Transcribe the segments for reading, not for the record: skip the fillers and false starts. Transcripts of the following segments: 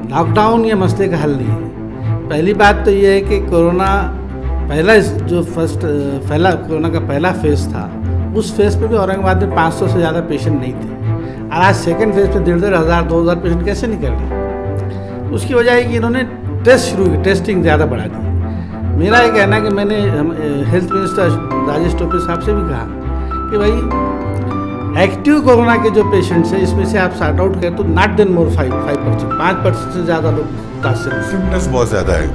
Lockdown ये मसले का हल नहीं है। पहली बात तो ये है कि कोरोना कोरोना का पहला फेज़ था, उस फेज़ पे भी औरंगाबाद में 500 से ज़्यादा पेशेंट नहीं थे, और आज सेकेंड फेज़ पे 1,500 2,000 पेशेंट कैसे निकल रहे? उसकी वजह है कि इन्होंने टेस्ट शुरू की, टेस्टिंग ज़्यादा बढ़ा दी। मेरा ये कहना है कि मैंने हेल्थ मिनिस्टर राजेश टोपे साहब से भी कहा कि भाई एक्टिव कोरोना के जो पेशेंट्स हैं इसमें से आप सॉर्ट आउट करें तो नॉट देन मोर 5% से ज़्यादा लोग मुतासर हैं। सिम्टम्स बहुत ज़्यादा है।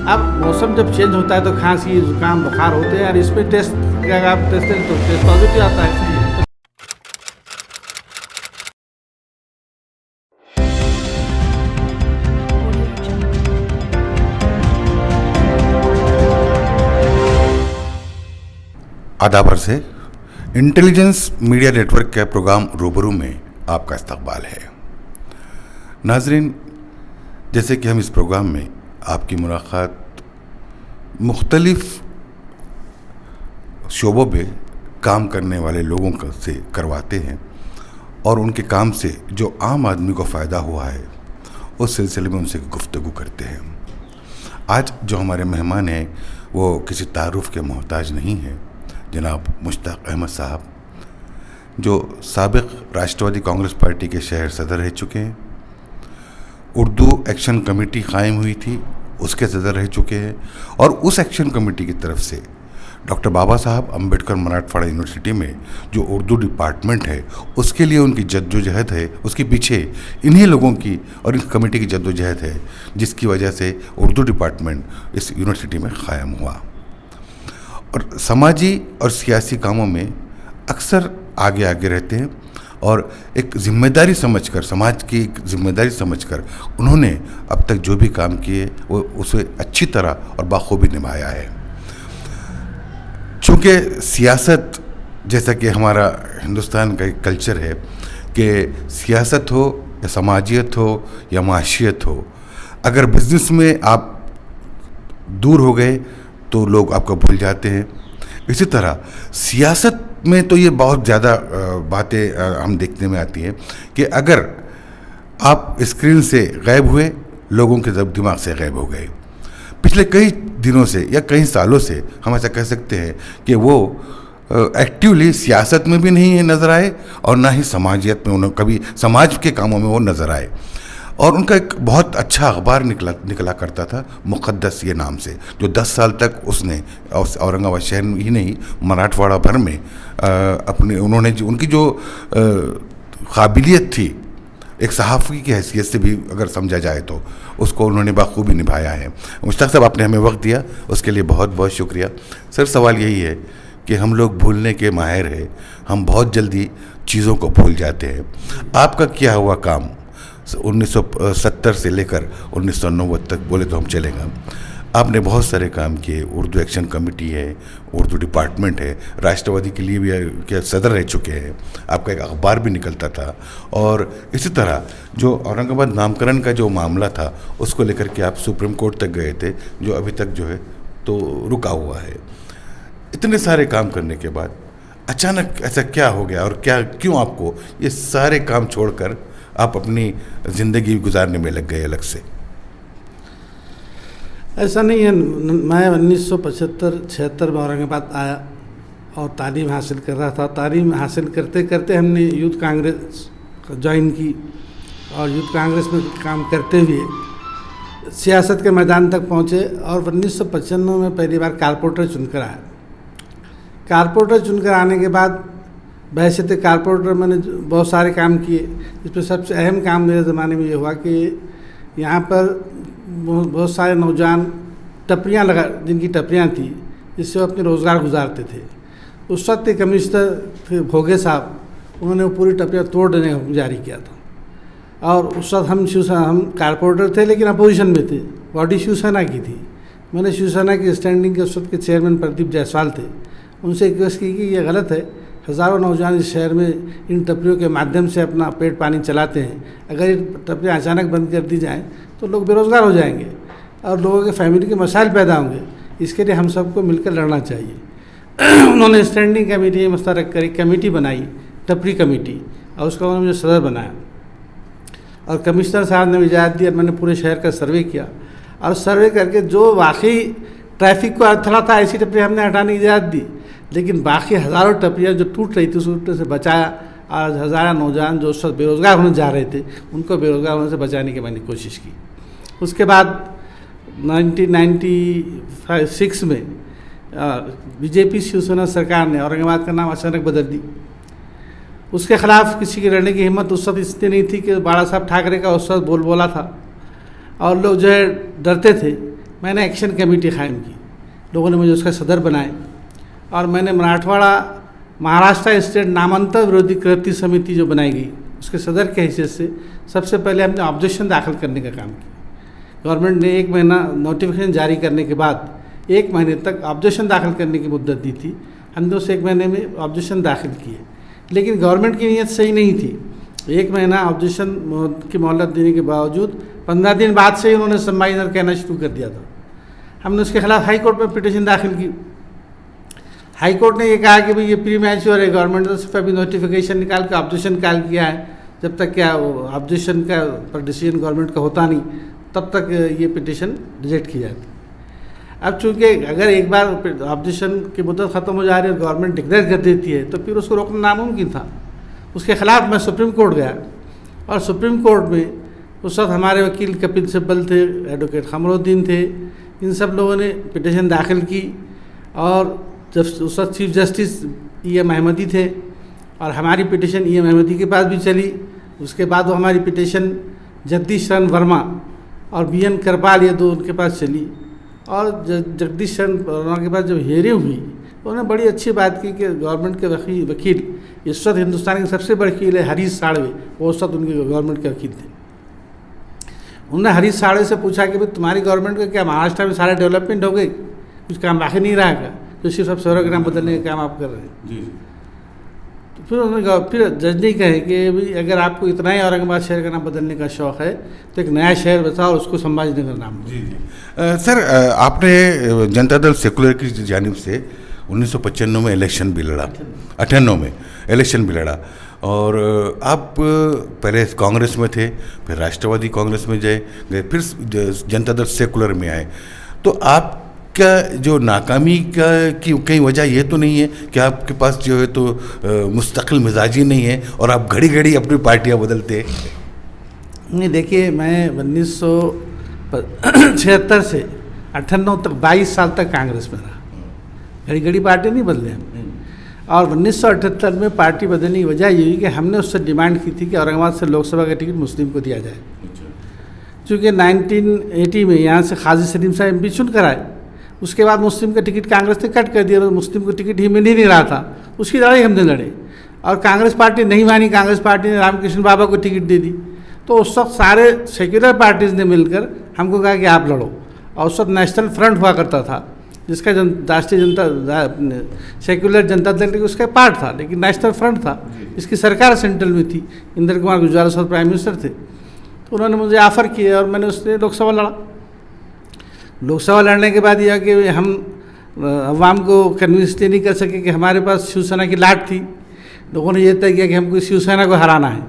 अब मौसम जब चेंज होता है तो खांसी, जुकाम, बुखार होते हैं, और इसमें टेस्ट अगर आप टेस्ट करें तो टेस्ट पॉजिटिव आता है। आदाब से इंटेलिजेंस मीडिया नेटवर्क के प्रोग्राम रूबरू में आपका इस्तकबाल है। नाजरीन, जैसे कि हम इस प्रोग्राम में आपकी मुलाकात मुख्तलिफ शोबों में काम करने वाले लोगों से करवाते हैं और उनके काम से जो आम आदमी को फ़ायदा हुआ है उस सिलसिले में उनसे गुफ्तगू करते हैं। आज जो हमारे मेहमान हैं वो किसी तारुफ के मोहताज नहीं हैं। जनाब मुश्ताक अहमद साहब, जो साबिक राष्ट्रवादी कांग्रेस पार्टी के शहर सदर रह चुके हैं, उर्दू एक्शन कमेटी कायम हुई थी उसके सदर रह चुके हैं, और उस एक्शन कमेटी की तरफ से डॉक्टर बाबा साहब अम्बेडकर मराठवाड़ा यूनिवर्सिटी में जो उर्दू डिपार्टमेंट है उसके लिए उनकी जद्दोजहद है, उसके पीछे इन्हीं लोगों की और इस कमेटी की जद्दोजहद है जिसकी वजह से उर्दू डिपार्टमेंट इस यूनिवर्सिटी में कायम हुआ। और समाजी और सियासी कामों में अक्सर आगे आगे रहते हैं और एक जिम्मेदारी समझकर, समाज की एक जिम्मेदारी समझकर उन्होंने अब तक जो भी काम किए वो उसे अच्छी तरह और बाखूबी निभाया है। चूँकि सियासत, जैसा कि हमारा हिंदुस्तान का एक कल्चर है कि सियासत हो या समाजियत हो या माशियत हो, अगर बिज़नेस में आप दूर हो गए तो लोग आपको भूल जाते हैं। इसी तरह सियासत में तो ये बहुत ज़्यादा बातें हम देखने में आती हैं कि अगर आप स्क्रीन से गायब हुए, लोगों के दिमाग से गायब हो गए। पिछले कई दिनों से या कई सालों से हम ऐसा कह सकते हैं कि वो एक्टिवली सियासत में भी नहीं नज़र आए और ना ही समाजियत में, उन्हें कभी समाज के कामों में वो नज़र आए। और उनका एक बहुत अच्छा अखबार निकला करता था मुक़द्दस ये नाम से, जो 10 साल तक उसने औरंगाबाद शहर ही नहीं मराठवाड़ा भर में उन्होंने उनकी जो काबिलियत थी एक सहाफ़ी की हैसियत से भी अगर समझा जाए तो उसको उन्होंने बाखूबी निभाया है। मुश्ताक साहब, आपने हमें वक्त दिया उसके लिए बहुत बहुत शुक्रिया। सर, सवाल यही है कि हम लोग भूलने के माहिर हैं, हम बहुत जल्दी चीज़ों को भूल जाते हैं। आपका किया हुआ काम 1970 से लेकर 1990 तक बोले तो हम चलेगा, आपने बहुत सारे काम किए। उर्दू एक्शन कमेटी है, उर्दू डिपार्टमेंट है, राष्ट्रवादी के लिए भी के सदर रह चुके हैं, आपका एक अखबार भी निकलता था, और इसी तरह जो औरंगाबाद नामकरण का जो मामला था उसको लेकर के आप सुप्रीम कोर्ट तक गए थे, जो अभी तक जो है तो रुका हुआ है। इतने सारे काम करने के बाद अचानक ऐसा क्या हो गया और क्यों आपको ये सारे काम छोड़कर आप अपनी ज़िंदगी गुजारने में लग गए अलग से? ऐसा नहीं है। मैं 1975-76 में औरंगाबाद आया और तालीम हासिल कर रहा था। तालीम हासिल करते करते हमने यूथ कांग्रेस ज्वाइन की और यूथ कांग्रेस में काम करते हुए सियासत के मैदान तक पहुँचे और 1995 में पहली बार कारपोरेटर चुनकर आया। कारपोरेटर चुनकर आने के बाद वैसे तो कारपोरेटर मैंने बहुत सारे काम किए, इसमें सबसे अहम काम मेरे ज़माने में ये हुआ कि यहाँ पर बहुत सारे नौजवान टपरियाँ जिनकी टपरियाँ थी, जिससे वो अपने रोज़गार गुजारते थे। उस वक्त के कमिश्नर थे भोगे साहब, उन्होंने वो पूरी टपरियाँ तोड़ देने का हुक्म जारी किया था। और उस वक्त हम कारपोरेटर थे लेकिन अपोजिशन में थे, बॉडी शिवसेना की थी। मैंने शिवसेना की स्टैंडिंग के उस वक्त के चेयरमैन प्रदीप जायसवाल थे, उनसे रिक्वेस्ट की कि ये गलत है, हज़ारों नौजवान इस शहर में इन टपरियों के माध्यम से अपना पेट पानी चलाते हैं, अगर ये टपरियाँ अचानक बंद कर दी जाएँ तो लोग बेरोज़गार हो जाएंगे और लोगों के फैमिली के मसाइल पैदा होंगे। इसके लिए हम सबको मिलकर लड़ना चाहिए। उन्होंने स्टैंडिंग कमेटी मुस्तरक करी, कमेटी बनाई, टपरी कमेटी, और उसका उन्होंने मुझे सदर बनाया। और कमिश्नर साहब ने इजाज़त दी और मैंने पूरे शहर का सर्वे किया, और सर्वे करके जो वाकई ट्रैफिक को अड़थड़ा था ऐसी टपरियाँ हमने हटाने की इजाज़त दी, लेकिन बाकी हज़ारों टपरियाँ जो टूट रही थी उस टूटने से बचाया। आज हज़ारों नौजवान जो उस वक्त बेरोज़गार होने जा रहे थे उनको बेरोज़गार होने से बचाने की मैंने कोशिश की। उसके बाद 1996 में बीजेपी शिवसेना सरकार ने औरंगाबाद का नाम अचानक बदल दी। उसके खिलाफ किसी की लड़ने की हिम्मत उस वक्त इसलिए नहीं थी कि बाला साहब ठाकरे का उस वक्त बोला था और लोग जो है डरते थे। मैंने एक्शन कमेटी कायम की, लोगों ने मुझे उसका सदर बनाए, और मैंने मराठवाड़ा महाराष्ट्र स्टेट नामांतर विरोधी कृति समिति जो बनाई गई उसके सदर के हैसियत से सबसे पहले हमने ऑब्जेक्शन दाखिल करने का काम किया। गवर्नमेंट ने 1 महीना नोटिफिकेशन जारी करने के बाद 1 महीने तक ऑब्जेक्शन दाखिल करने की मुद्दत दी थी। हमने उस 1 महीने में ऑब्जेक्शन दाखिल किए, लेकिन गवर्नमेंट की नीयत सही नहीं थी। 1 महीना ऑब्जेक्शन की मोहलत देने के बावजूद 15 दिन बाद से ही उन्होंने संवाइनर कहना शुरू कर दिया था। हमने उसके खिलाफ हाई कोर्ट में पिटीशन दाखिल की। हाई कोर्ट ने ये कहा कि भाई ये प्री मैच्योर है, गवर्नमेंट ने सिर्फ अभी नोटिफिकेशन निकाल के ऑब्जेक्शन काल किया है, जब तक क्या ऑब्जेक्शन का पर डिसीजन गवर्नमेंट का होता नहीं तब तक ये पिटीशन रिजेक्ट की जाती। अब चूँकि अगर एक बार ऑब्जेक्शन की मुद्दत ख़त्म हो जा रही है और गवर्नमेंट डिक्लेयर कर देती है तो फिर उसको रोकना नामुमकिन था। उसके खिलाफ मैं सुप्रीम कोर्ट गया, और सुप्रीम कोर्ट में उस वक्त हमारे वकील कपिल सिब्बल थे, एडवोकेट खमरुद्दीन थे, इन सब लोगों ने पिटीशन दाखिल की। और जब उस वक्त चीफ जस्टिस E.M. अहमदी थे और हमारी पिटीशन E.M. अहमदी के पास भी चली। उसके बाद वो हमारी पिटीशन जगदीश शरण वर्मा और B.N. करपाल ये दो उनके पास चली, और जगदीश शरण वर्मा के पास जब हियरिंग हुई तो उन्होंने बड़ी अच्छी बात की कि गवर्नमेंट के वकील इस वक्त हिंदुस्तान के सबसे बड़े वकील है हरीश साड़वे, वो उस वक्त उनके गवर्नमेंट के वकील थे। उन्होंने हरीश साड़वे से पूछा कि भाई तुम्हारी गवर्नमेंट का क्या महाराष्ट्र में सारे डेवलपमेंट हो गए, कुछ काम बाकी नहीं रहा क्या, तो सिर्फ अब शहरों के नाम बदलने का काम आप कर रहे हैं जी। तो फिर उन्होंने फिर जज ने कहे कि भाई अगर आपको इतना ही औरंगाबाद शहर का नाम बदलने का शौक़ है तो एक नया शहर बताओ और उसको संभाजीनगर नाम दो। जी सर, आपने जनता दल सेकुलर की जानिब से 1995 में इलेक्शन भी लड़ा, 98 में इलेक्शन भी लड़ा, और आप पहले कांग्रेस में थे, फिर राष्ट्रवादी कांग्रेस में गए, फिर जनता दल सेकुलर में आए। तो आप क्या जो नाकामी का की कई वजह ये तो नहीं है कि आपके पास जो है तो मुस्तकिल मिजाजी नहीं है और आप घड़ी घड़ी अपनी पार्टियां बदलते हैं? नहीं, देखिए मैं 1976 से 98 तक 22 साल तक कांग्रेस में रहा, घड़ी घड़ी पार्टी नहीं बदले हम। और 1978 में पार्टी बदलने की वजह ये हुई कि हमने उससे डिमांड की थी कि औरंगाबाद से लोकसभा का टिकट मुस्लिम को दिया जाए। चूँकि 1980 में यहाँ से काजी सलीम साहब MP चुन कर आए, उसके बाद मुस्लिम का टिकट कांग्रेस ने कट कर दिया, और मुस्लिम को टिकट ही मिल ही नहीं रहा था, उसकी लड़ाई हमने लड़े और कांग्रेस पार्टी नहीं मानी। कांग्रेस पार्टी ने रामकृष्ण बाबा को टिकट दे दी, तो उस वक्त सारे सेक्युलर पार्टीज़ ने मिलकर हमको कहा कि आप लड़ो। और उस वक्त नेशनल फ्रंट हुआ करता था, जिसका राष्ट्रीय जनता सेक्युलर जनता दल उसका पार्ट था, लेकिन नेशनल फ्रंट था, इसकी सरकार सेंट्रल में थी, इंदिरा कुमार गुजराल साहब प्राइम मिनिस्टर थे। तो उन्होंने मुझे ऑफ़र किया और मैंने उसने लोकसभा लड़ा। लोकसभा लड़ने के बाद यह कि हम अवाम को कन्विंस नहीं कर सके कि हमारे पास शिवसेना की लाट थी। लोगों ने यह तय किया कि हमको शिवसेना को हराना है।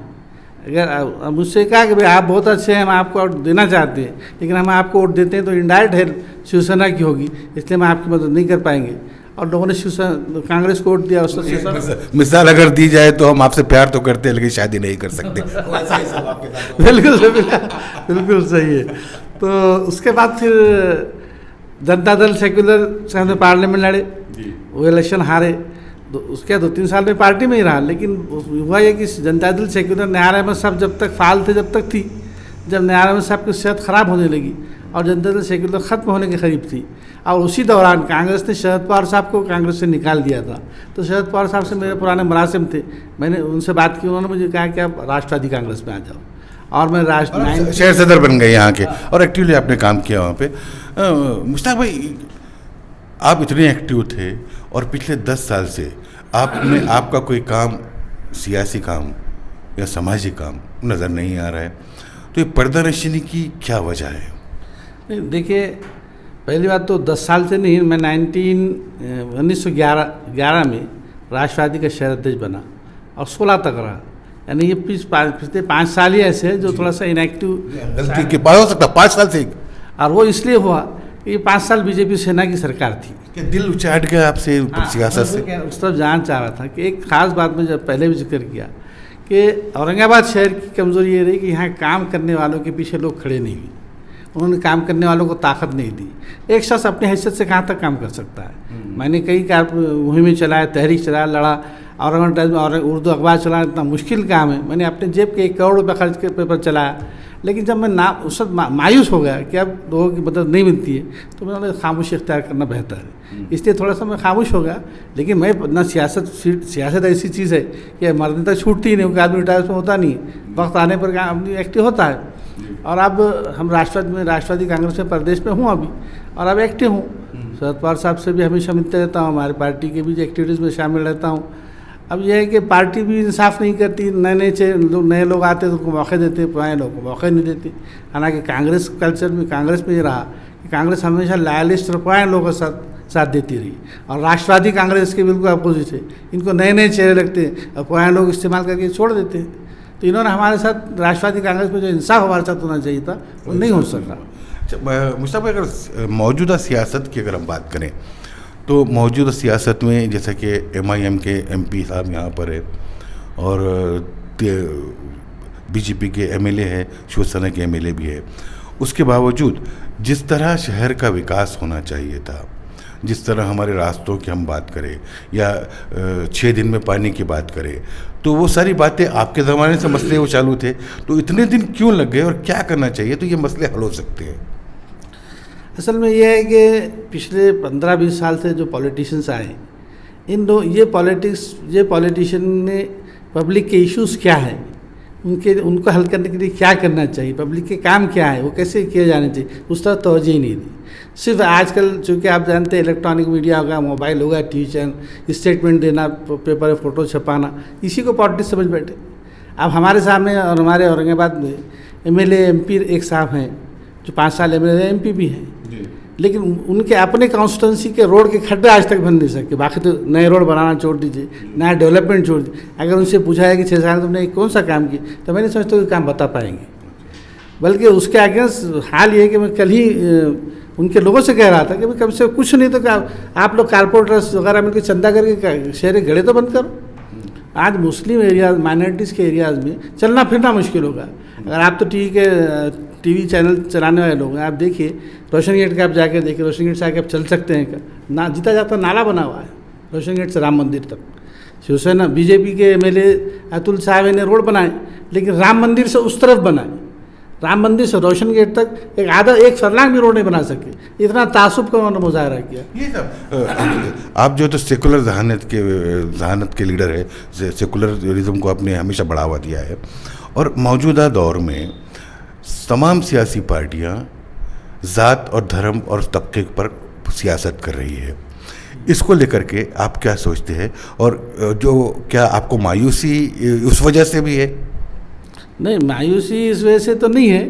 अगर मुझसे कहा कि भाई आप बहुत अच्छे हैं, हम आपको वोट देना चाहते हैं, लेकिन हम आपको वोट देते हैं तो इनडायरेक्ट हेल्प शिवसेना की होगी, इसलिए हम आपकी मदद नहीं कर पाएंगे। और लोगों ने शिवसेना कांग्रेस को वोट दिया। उस मिसाल अगर दी जाए तो हम आपसे प्यार तो करते हैं लेकिन शादी नहीं कर सकते। बिल्कुल सही है। तो उसके बाद फिर जनता दल सेक्युलर से हमने पार्लियामेंट लड़े, वो इलेक्शन हारे। उसके 2-3 साल में पार्टी में ही रहा, लेकिन हुआ ये कि जनता दल सेक्युलर नियार अहमद साहब जब तक फाल थे जब तक थी। जब नियार अहमद साहब की सेहत ख़राब होने लगी और जनता दल सेक्युलर ख़त्म होने के करीब थी, और उसी दौरान कांग्रेस ने शरद पवार साहब को कांग्रेस से निकाल दिया था। तो शरद पवार साहब से मेरे पुराने मरासिम थे, मैंने उनसे बात की, उन्होंने मुझे कहा कि आप राष्ट्रवादी कांग्रेस में आ जाओ, और मैं शहर सदर बन गए यहाँ के, और एक्टिवली आपने काम किया वहाँ पे। मुश्ताक भाई, आप इतने एक्टिव थे और पिछले 10 साल से आपका कोई काम, सियासी काम या सामाजिक काम नज़र नहीं आ रहा है, तो ये पर्दानशीनी की क्या वजह है? नहीं, देखिए पहली बात तो 10 साल से नहीं, मैं 1911 में राष्ट्रवादी का शहर अध्यक्ष बना और 16 तक रहा। यानी ये पिछले 5 साल ही ऐसे हैं जो थोड़ा सा इनएक्टिव गलती के बाद हो सकता 5 साल से। और वो इसलिए हुआ कि ये 5 साल बीजेपी सेना की सरकार थी। क्या दिल उचाट गया आपसे सियासत से? उस तरफ जानना चाह रहा था कि एक खास बात में जब पहले भी जिक्र किया कि औरंगाबाद शहर की कमज़ोरी ये रही कि यहाँ काम करने वालों के पीछे लोग खड़े नहीं हुए, उन्होंने काम करने वालों को ताकत नहीं दी। एक शख्स अपनी हैसियत से कहाँ तक काम कर सकता है। मैंने कई मुहिमें चलाया, तहरीक चलाया, लड़ा, औरंगाबाद टाइम्स और उर्दू अखबार चलाना इतना मुश्किल काम है। मैंने अपने जेब के 1 करोड़ रुपये खर्च के पेपर चलाया, लेकिन जब मैं उस वक्त मायूस हो गया कि अब लोगों की मदद नहीं मिलती है तो मैंने खामोशी इख्तियार करना बेहतर है, इसलिए थोड़ा सा मैं खामोश हो गया। लेकिन मैं ना सियासत ऐसी चीज़ है कि मरने तक छूटती ही नहीं, क्योंकि आदमी रिटायर में होता नहीं, वक्त आने पर आदमी एक्टिव होता है। और अब हम राष्ट्रवादी कांग्रेस में प्रदेश में हूँ अभी, और अब एक्टिव हूँ। शरद पवार साहब से भी हमेशा मिलते रहता हूँ, हमारी पार्टी के भी एक्टिविटीज़ में शामिल रहता हूँ। अब यह है कि पार्टी भी इंसाफ नहीं करती, नए लोग आते तो उनको मौके देते, पुराने लोगों को मौके नहीं देते। हालांकि कांग्रेस कल्चर में, कांग्रेस में ये रहा कि कांग्रेस हमेशा लॉयलिस्ट और पुराने लोगों का साथ देती रही, और राष्ट्रवादी कांग्रेस के बिल्कुल अपोजिट है। इनको नए चेहरे लगते हैं और पुराने लोग इस्तेमाल करके छोड़ देते हैं। तो इन्होंने हमारे साथ राष्ट्रवादी कांग्रेस में जो इंसाफ हमारे साथ होना चाहिए था वो नहीं हो सका। मुश्ताक भाई, अगर मौजूदा सियासत की अगर हम बात करें तो मौजूदा सियासत में जैसा कि MIM के MP साहब यहाँ पर है और BJP के MLA है, शिवसेना के MLA भी है, उसके बावजूद जिस तरह शहर का विकास होना चाहिए था, जिस तरह हमारे रास्तों की हम बात करें या 6 दिन में पानी की बात करें, तो वो सारी बातें आपके ज़माने से मसले वो चालू थे, तो इतने दिन क्यों लग गए और क्या करना चाहिए तो ये मसले हल हो सकते हैं? असल में ये है कि पिछले 15-20 साल से जो पॉलिटिशियंस आए, ये पॉलिटिशियन ने पब्लिक के इश्यूज़ क्या है, उनको हल करने के लिए क्या करना चाहिए, पब्लिक के काम क्या है, वो कैसे किए जाने चाहिए, उस तरह तवज्जो ही नहीं दी। सिर्फ आजकल चूँकि आप जानते हैं इलेक्ट्रॉनिक मीडिया होगा, मोबाइल होगा, TV चैनल, स्टेटमेंट देना, पेपर में फ़ोटो छपाना, इसी को पॉलिटिक्स समझ बैठे। अब हमारे सामने और हमारे औरंगाबाद में MLA MP एक साहब हैं जो 5 साल MLA MP भी हैं, लेकिन उनके अपने कॉन्स्टिट्यूंसी के रोड के खड्डे आज तक बन नहीं सके। बाकी तो नए रोड बनाना छोड़ दीजिए, नया डेवलपमेंट छोड़ दीजिए। अगर उनसे पूछा है कि 6 साल तुमने कौन सा काम किया, तो मैं नहीं समझता कि काम बता पाएंगे। बल्कि उसके अगेंस्ट हाल ये है कि मैं कल ही उनके लोगों से कह रहा था कि कम से कुछ नहीं तो आप लोग कारपोरेटर्स वगैरह मिलकर चंदा करके शहर गड़े तो बंद करो। आज मुस्लिम एरियाज, माइनॉरिटीज़ के एरियाज़ में चलना फिरना मुश्किल होगा। अगर आप तो TV चैनल चलाने वाले लोग हैं, आप देखिए रोशन गेट के, आप जाकर देखिए रोशन गेट से आके आप चल सकते हैं क्या? ना जीता जाता नाला बना हुआ है रोशन गेट से राम मंदिर तक। शिवसेना BJP के MLA अतुल साहब ने रोड बनाए, लेकिन राम मंदिर से उस तरफ बनाए, राम मंदिर से रोशन गेट तक एक फरलांग भी रोड नहीं बना सके। इतना तासुब का उन्होंने मुजाहरा किया। ये सब आप जो तो सेकुलर जहानत के लीडर है, सेकुलरिज्म को आपने हमेशा बढ़ावा दिया है, और मौजूदा दौर में तमाम सियासी पार्टियां ज़ात और धर्म और तबके पर सियासत कर रही है। इसको लेकर के आप क्या सोचते हैं, और जो क्या आपको मायूसी उस वजह से भी है? नहीं, मायूसी इस वजह से तो नहीं है।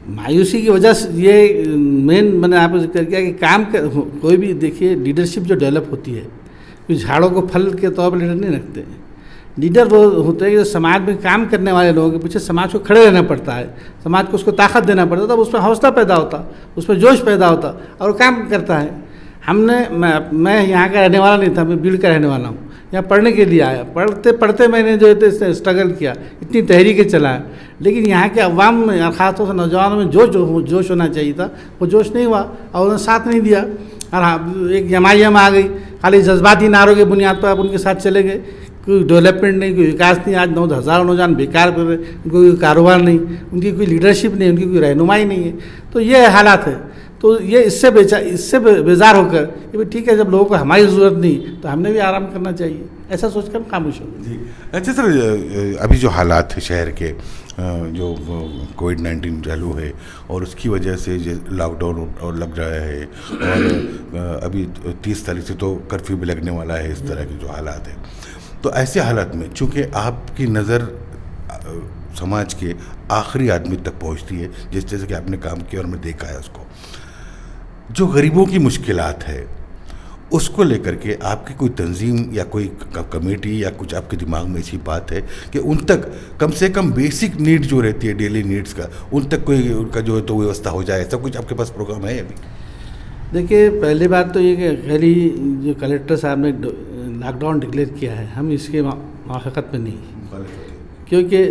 मायूसी की वजह से ये मेन मैंने आपको जिक्र किया कि कोई भी देखिए लीडरशिप जो डेवलप होती है, कोई झाड़ों को फल के तौर पर लीडर नहीं रखते हैं। लीडर वो होते हैं कि समाज में काम करने वाले लोगों के पीछे समाज को खड़े रहना पड़ता है, समाज को उसको ताकत देना पड़ता है, तब उसमें हौसला पैदा होता, उसमें जोश पैदा होता और वो काम करता है। मैं यहाँ का रहने वाला नहीं था, मैं बीड़ का रहने वाला हूँ। यहाँ पढ़ने के लिए आया, पढ़ते पढ़ते मैंने जो है स्ट्रगल किया, इतनी तहरीकें चलाया, लेकिन यहाँ के अवाम में, खासतौर से नौजवानों में जोश होना चाहिए था, वो जोश नहीं हुआ और उन्होंने साथ नहीं दिया। और एक MIM आ गई, खाली जज्बाती नारों की बुनियाद पर आप उनके साथ चले गए। कोई डेवलपमेंट नहीं, कोई विकास नहीं। आज 9,000 नौजवान बेकार कर रहे, उनको कोई कारोबार नहीं, उनकी कोई लीडरशिप नहीं, उनकी कोई रहनुमाई नहीं है। तो ये हालात है। तो ये इससे बेजार होकर कि भाई ठीक है, जब लोगों को हमारी ज़रूरत नहीं तो हमने भी आराम करना चाहिए, ऐसा सोचकर हम खामोश हो गए। जी अच्छा सर, अभी जो हालात है शहर के, जो कोविड-19 चालू है और उसकी वजह से लॉकडाउन और लग रहा है, और अभी 30 तारीख से तो कर्फ्यू भी लगने वाला है, इस तरह के जो हालात हैं, तो ऐसे हालात में चूँकि आपकी नज़र समाज के आखिरी आदमी तक पहुँचती है, जिस जैसे कि आपने काम किया और मैं देखा है उसको, जो गरीबों की मुश्किलात है उसको लेकर के आपकी कोई तंजीम या कोई कमेटी या कुछ आपके दिमाग में ऐसी बात है कि उन तक कम से कम बेसिक नीड जो रहती है डेली नीड्स का, उन तक कोई उनका जो है तो व्यवस्था हो जाए, ऐसा कुछ आपके पास प्रोग्राम है अभी? देखिए, पहली बात तो ये कि कल ही जो कलेक्टर साहब ने लॉकडाउन डिक्लेयर किया है, हम इसके मुवाफ़क़त में नहीं, क्योंकि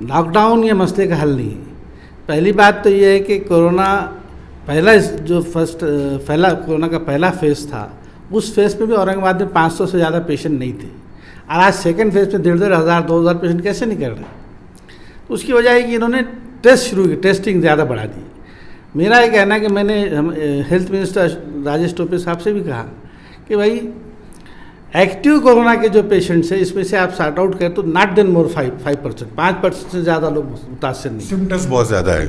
लॉकडाउन ये मसले का हल नहीं है। पहली बात तो ये है कि कोरोना कोरोना का पहला फेज़ था, उस फेज़ में भी औरंगाबाद में 500 से ज़्यादा पेशेंट नहीं थे, और आज सेकंड फेज़ में 1,500 2,000 पेशेंट कैसे नहीं कर रहे? तो उसकी वजह है कि इन्होंने टेस्ट शुरू की, टेस्टिंग ज़्यादा बढ़ा दी। मेरा ये कहना है कि मैंने हेल्थ मिनिस्टर राजेश टोपे साहब से भी कहा कि भाई एक्टिव कोरोना के जो पेशेंट्स हैं, इसमें से आप सॉर्ट आउट करें तो नॉट देन मोर 5% से ज़्यादा लोग मुतासर नहीं। सिम्टम्स बहुत ज़्यादा है।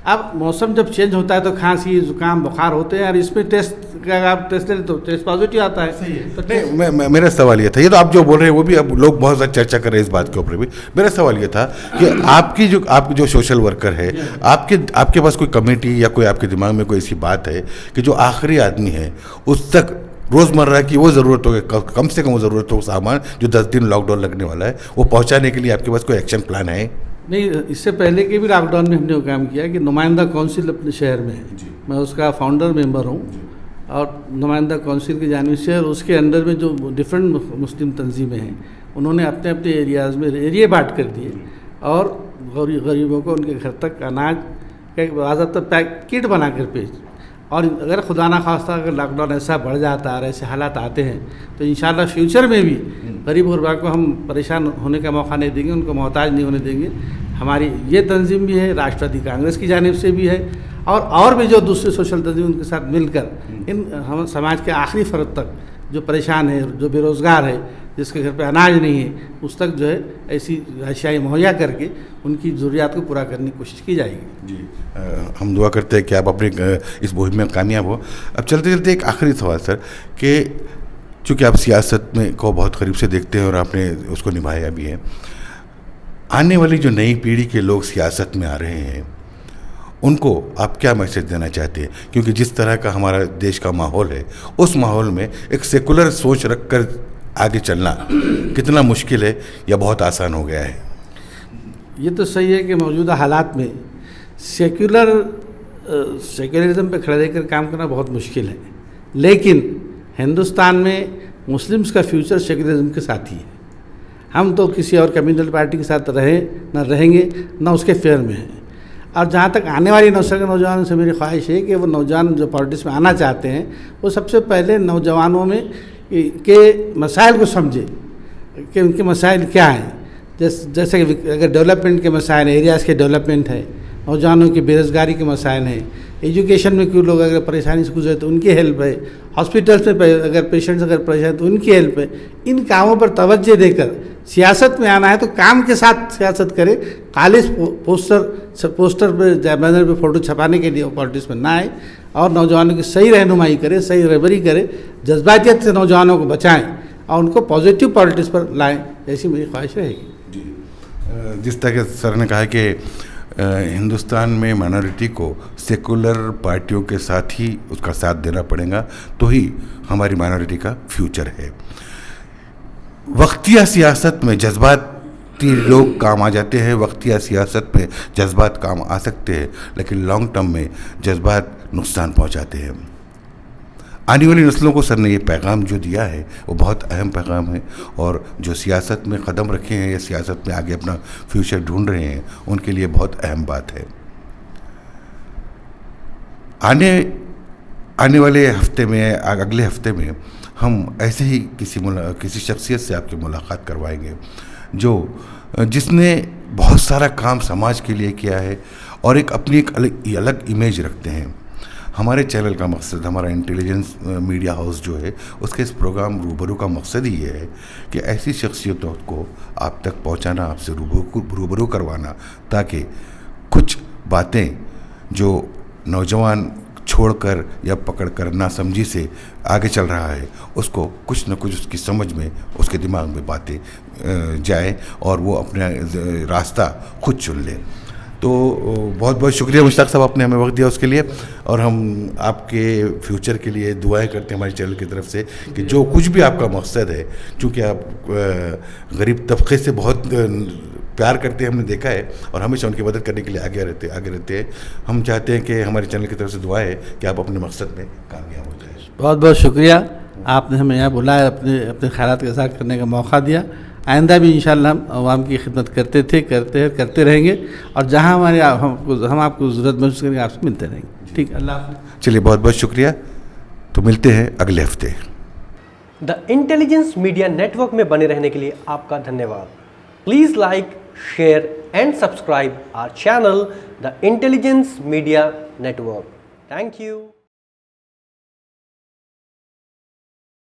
अब मौसम जब चेंज होता है तो खांसी, जुकाम, बुखार होते हैं, और इसमें टेस्ट का आप टेस्ट लें तो टेस्ट पॉजिटिव आता है। सही है। तो नहीं, मेरा सवाल ये था, ये तो आप जो बोल रहे हैं वो भी अब लोग बहुत ज़्यादा चर्चा कर रहे हैं इस बात के ऊपर भी। मेरा सवाल ये था कि आपकी जो सोशल वर्कर है, आपके पास कोई कमेटी या कोई आपके दिमाग में कोई ऐसी बात है कि जो आखिरी आदमी है उस तक रोज़मर्रा की वो ज़रूरत हो, कम से कम वो ज़रूरत हो सामान जो 10 दिन लॉकडाउन लगने वाला है, वो पहुँचाने के लिए आपके पास कोई एक्शन प्लान है? नहीं, इससे पहले के भी लॉकडाउन में हमने वो काम किया कि नुमाइंदा काउंसिल अपने शहर में है, मैं उसका फाउंडर मेंबर हूँ, और नुमाइंदा काउंसिल की जानिब से और उसके अंडर में जो डिफरेंट मुस्लिम तंजीमें हैं, उन्होंने अपने अपने एरियाज़ में एरिए बांट कर दिए, और गरीबों को उनके घर तक अनाज का बाज़ाब्ता पैकेट बना कर भेज। और अगर खुदा ना खास्ता अगर लॉकडाउन ऐसा बढ़ जाता है, ऐसे हालात आते हैं, तो इंशाल्लाह फ्यूचर में भी गरीब गुरबा को हम परेशान होने का मौका नहीं देंगे, उनको मोहताज नहीं होने देंगे। हमारी ये तंजीम भी है, राष्ट्रवादी कांग्रेस की जानिब से भी है, और भी जो दूसरे सोशल तंजीम उनके साथ मिलकर इन हम समाज के आखिरी फ़र्द तक जो परेशान है, जो बेरोज़गार है, जिसके घर पे अनाज नहीं है, उस तक जो है ऐसी अशियाएँ मुहैया करके उनकी ज़रूरियात को पूरा करने की कोशिश की जाएगी। जी, हम दुआ करते हैं कि आप अपने इस मुहिम में कामयाब हो। अब चलते चलते एक आखिरी सवाल सर, कि चूँकि आप सियासत में को बहुत करीब से देखते हैं और आपने उसको निभाया भी है, आने वाली जो नई पीढ़ी के लोग सियासत में आ रहे हैं, उनको आप क्या मैसेज देना चाहते हैं? क्योंकि जिस तरह का हमारा देश का माहौल है, उस माहौल में एक सेकुलर सोच रखकर आगे चलना कितना मुश्किल है या बहुत आसान हो गया है? ये तो सही है कि मौजूदा हालात में सेक्युलरिज्म पे खड़े रहकर काम करना बहुत मुश्किल है, लेकिन हिंदुस्तान में मुस्लिम्स का फ्यूचर सेक्युलरिज्म के साथ ही है। हम तो किसी और कम्युनल पार्टी के साथ न रहेंगे, न उसके फेयर में हैं। और जहाँ तक आने वाली नस्ल के नौजवानों से मेरी ख्वाहिश है कि वो नौजवान जो पॉलिटिक्स में आना चाहते हैं, वो सबसे पहले नौजवानों में के मसाइल को समझे कि उनके मसाइल क्या हैं। जैसे कि अगर डेवलपमेंट के मसाइल हैं, एरियाज़ के डेवलपमेंट है, नौजवानों की बेरोज़गारी के मसाइल हैं, एजुकेशन में क्यों लोग अगर परेशानी से गुजरे तो उनकी हेल्प है, हॉस्पिटल्स में अगर पेशेंट्स अगर परेशान तो उनकी हेल्प है। इन कामों पर तवज्जो देकर सियासत में आना है तो काम के साथ सियासत करे, खालिस पोस्टर पर बैनर पर फोटो छपाने के लिए पॉलिटिक्स में ना आए, और नौजवानों की सही रहनुमाई करे, सही रहबरी करे, जज्बातियत से नौजवानों को बचाएं और उनको पॉजिटिव पॉलिटिक्स पर लाएं, ऐसी मेरी ख्वाहिश रहेगी। जी, जिस तरह सर ने कहा कि हिंदुस्तान में माइनॉरिटी को सेकुलर पार्टियों के साथ ही उसका साथ देना पड़ेगा, तो ही हमारी माइनॉरिटी का फ्यूचर है। वक्तिया सियासत में जज्बाती लोग काम आ जाते हैं, वक्तिया सियासत में जज्बात काम आ सकते हैं, लेकिन लॉन्ग टर्म में जज्बात नुकसान पहुंचाते हैं। आने वाली नस्लों को सर ने ये पैगाम जो दिया है वो बहुत अहम पैगाम है, और जो सियासत में कदम रखे हैं या सियासत में आगे अपना फ्यूचर ढूंढ रहे हैं, उनके लिए बहुत अहम बात है। आने वाले हफ्ते में, अगले हफ्ते में हम ऐसे ही किसी शख्सियत से आपकी मुलाकात करवाएंगे जिसने बहुत सारा काम समाज के लिए किया है और अपनी एक अलग इमेज रखते हैं। हमारे चैनल का मकसद, हमारा इंटेलिजेंस मीडिया हाउस जो है, उसके इस प्रोग्राम रूबरू का मकसद ही ये है कि ऐसी शख्सियतों को आप तक पहुंचाना, आपसे रूबरू करवाना, ताकि कुछ बातें जो नौजवान छोड़कर या पकड़कर नासमझी से आगे चल रहा है, उसको कुछ न कुछ उसकी समझ में, उसके दिमाग में बातें जाए और वो अपना रास्ता खुद चुन ले। तो बहुत बहुत शुक्रिया मुश्ताक साहब, आपने हमें वक्त दिया उसके लिए, और हम आपके फ्यूचर के लिए दुआएं करते हैं हमारे चैनल की तरफ से कि जो कुछ भी आपका मकसद है, चूँकि आप गरीब तबके से बहुत प्यार करते हैं, हमने देखा है, और हमेशा उनकी मदद करने के लिए आगे रहते हैं। हम चाहते हैं कि हमारे चैनल की तरफ से दुआ है कि आप अपने मकसद में कामयाब हो जाए। बहुत बहुत शुक्रिया, आपने हमें यहाँ बुलाया, अपने ख़यालात का इज़हार करने का मौका दिया। आइंदा भी इंशाअल्लाह हम आवाम की खिदमत करते रहेंगे, और जहाँ हम आपको ज़रूरत महसूस करेंगे आपसे मिलते रहेंगे। ठीक, अल्लाह हाफ़िज़। चलिए, बहुत बहुत शुक्रिया, तो मिलते हैं अगले हफ्ते। द इंटेलिजेंस मीडिया नेटवर्क में बने रहने के लिए आपका धन्यवाद। Please like, share and subscribe our channel the intelligence media network. Thank you.